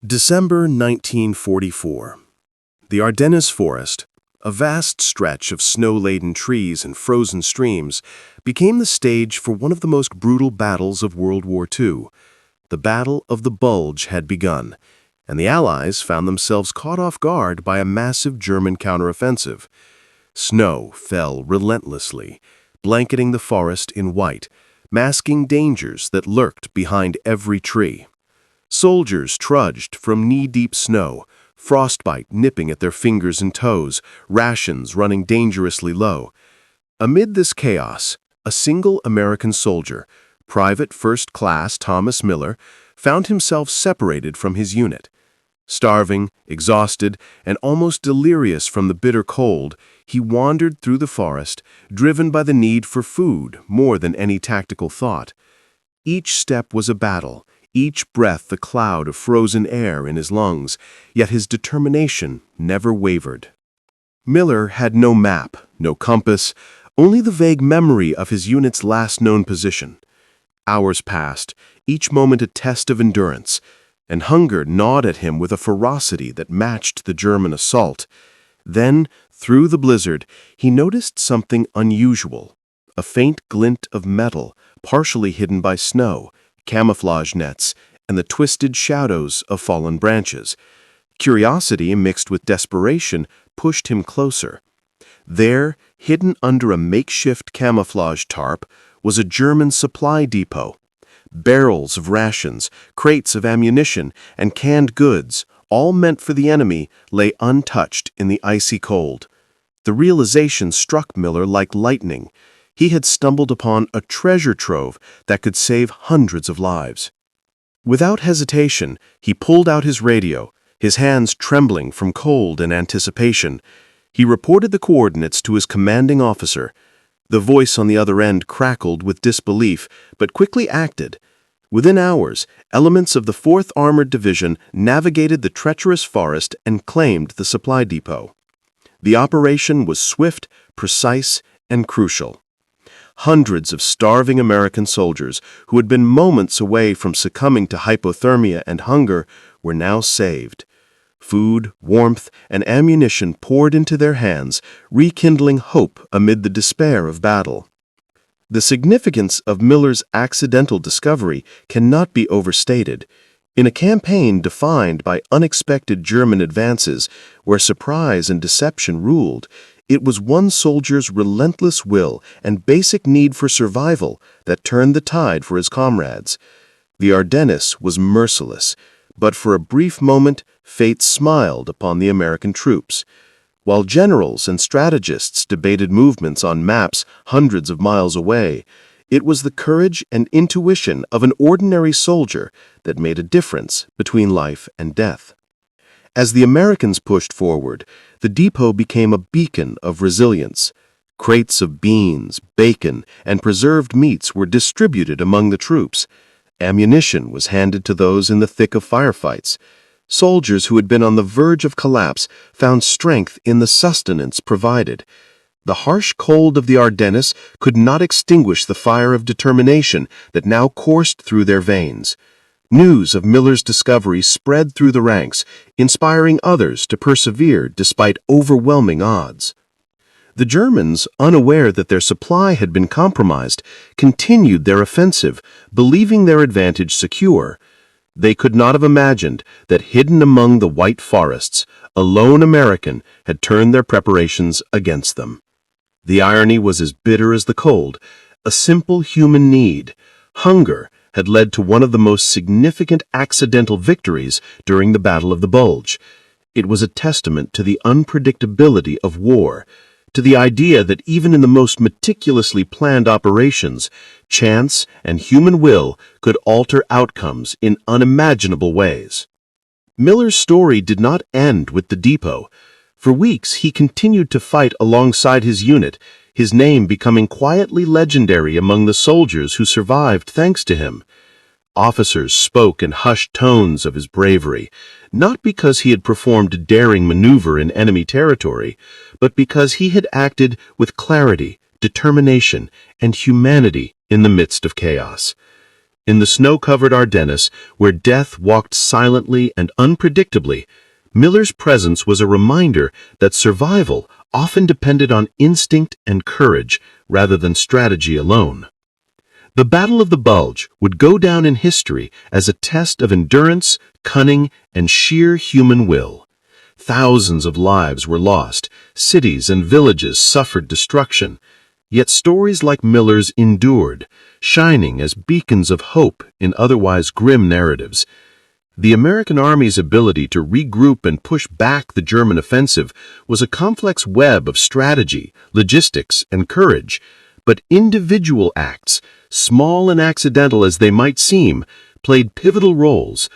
December 1944. The Ardennes Forest, a vast stretch of snow-laden trees and frozen streams, became the stage for one of the most brutal battles of World War II. The Battle of the Bulge had begun, and the Allies found themselves caught off guard by a massive German counteroffensive. Snow fell relentlessly, blanketing the forest in white, masking dangers that lurked behind every tree. Soldiers trudged from knee-deep snow, frostbite nipping at their fingers and toes, rations running dangerously low. Amid this chaos, a single American soldier, Private First Class Thomas Miller, found himself separated from his unit. Starving, exhausted, and almost delirious from the bitter cold, he wandered through the forest, driven by the need for food more than any tactical thought. Each step was a battle, each breath a cloud of frozen air in his lungs, yet his determination never wavered. Miller had no map, no compass, only the vague memory of his unit's last known position. Hours passed, each moment a test of endurance, and hunger gnawed at him with a ferocity that matched the German assault. Then, through the blizzard, he noticed something unusual, a faint glint of metal, partially hidden by snow, camouflage nets, and the twisted shadows of fallen branches. Curiosity mixed with desperation pushed him closer. There, hidden under a makeshift camouflage tarp, was a German supply depot. Barrels of rations, crates of ammunition, and canned goods, all meant for the enemy, lay untouched in the icy cold. The realization struck Miller like lightning. He had stumbled upon a treasure trove that could save hundreds of lives. Without hesitation, he pulled out his radio, his hands trembling from cold and anticipation. He reported the coordinates to his commanding officer. The voice on the other end crackled with disbelief, but quickly acted. Within hours, elements of the 4th Armored Division navigated the treacherous forest and claimed the supply depot. The operation was swift, precise, and crucial. Hundreds of starving American soldiers who had been moments away from succumbing to hypothermia and hunger were now saved. Food, warmth, and ammunition poured into their hands, rekindling hope amid the despair of battle. The significance of Miller's accidental discovery cannot be overstated. In a campaign defined by unexpected German advances, where surprise and deception ruled, it was one soldier's relentless will and basic need for survival that turned the tide for his comrades. The Ardennes was merciless, but for a brief moment, fate smiled upon the American troops. While generals and strategists debated movements on maps hundreds of miles away, it was the courage and intuition of an ordinary soldier that made a difference between life and death. As the Americans pushed forward, the depot became a beacon of resilience. Crates of beans, bacon, and preserved meats were distributed among the troops. Ammunition was handed to those in the thick of firefights. Soldiers who had been on the verge of collapse found strength in the sustenance provided. The harsh cold of the Ardennes could not extinguish the fire of determination that now coursed through their veins. News of Miller's discovery spread through the ranks, inspiring others to persevere despite overwhelming odds. The Germans, unaware that their supply had been compromised, continued their offensive, believing their advantage secure. They could not have imagined that hidden among the white forests, a lone American had turned their preparations against them. The irony was as bitter as the cold. A simple human need, hunger, had led to one of the most significant accidental victories during the Battle of the Bulge. It was a testament to the unpredictability of war, to the idea that even in the most meticulously planned operations, chance and human will could alter outcomes in unimaginable ways. Miller's story did not end with the depot. For weeks, he continued to fight alongside his unit, his name becoming quietly legendary among the soldiers who survived thanks to him. Officers spoke in hushed tones of his bravery, not because he had performed a daring maneuver in enemy territory, but because he had acted with clarity, determination, and humanity in the midst of chaos. In the snow-covered Ardennes, where death walked silently and unpredictably, Miller's presence was a reminder that survival often depended on instinct and courage rather than strategy alone. The Battle of the Bulge would go down in history as a test of endurance, cunning, and sheer human will. Thousands of lives were lost, cities and villages suffered destruction, yet stories like Miller's endured, shining as beacons of hope in otherwise grim narratives. The American Army's ability to regroup and push back the German offensive was a complex web of strategy, logistics, and courage, but individual acts, small and accidental as they might seem, played pivotal roles.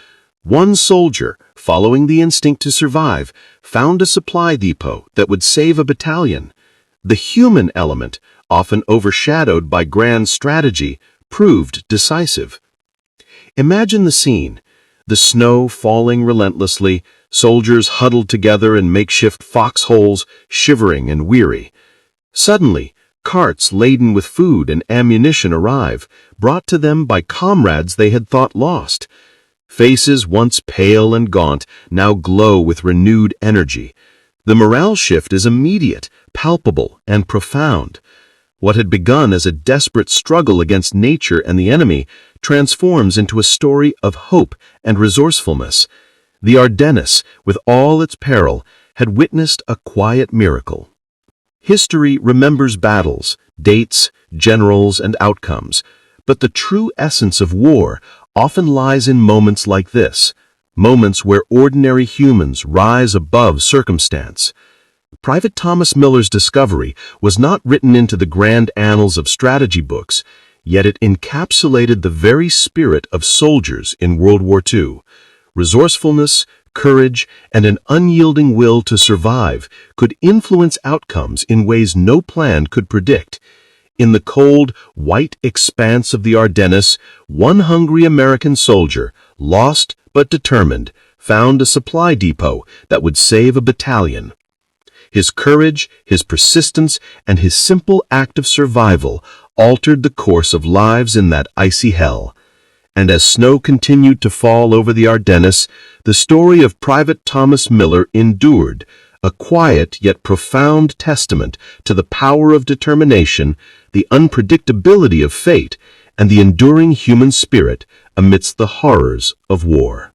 One soldier, following the instinct to survive, found a supply depot that would save a battalion. The human element, often overshadowed by grand strategy, proved decisive. Imagine the scene. The snow falling relentlessly, soldiers huddled together in makeshift foxholes, shivering and weary. Suddenly, carts laden with food and ammunition arrive, brought to them by comrades they had thought lost. Faces once pale and gaunt now glow with renewed energy. The morale shift is immediate, palpable, and profound. What had begun as a desperate struggle against nature and the enemy transforms into a story of hope and resourcefulness. The Ardennes, with all its peril, had witnessed a quiet miracle. History remembers battles, dates, generals, and outcomes, but the true essence of war often lies in moments like this, moments where ordinary humans rise above circumstance. Private Thomas Miller's discovery was not written into the grand annals of strategy books, yet it encapsulated the very spirit of soldiers in World War II. Resourcefulness, courage, and an unyielding will to survive could influence outcomes in ways no plan could predict. In the cold, white expanse of the Ardennes, one hungry American soldier, lost but determined, found a supply depot that would save a battalion. His courage, his persistence, and his simple act of survival altered the course of lives in that icy hell. And as snow continued to fall over the Ardennes, the story of Private Thomas Miller endured, a quiet yet profound testament to the power of determination, the unpredictability of fate, and the enduring human spirit amidst the horrors of war.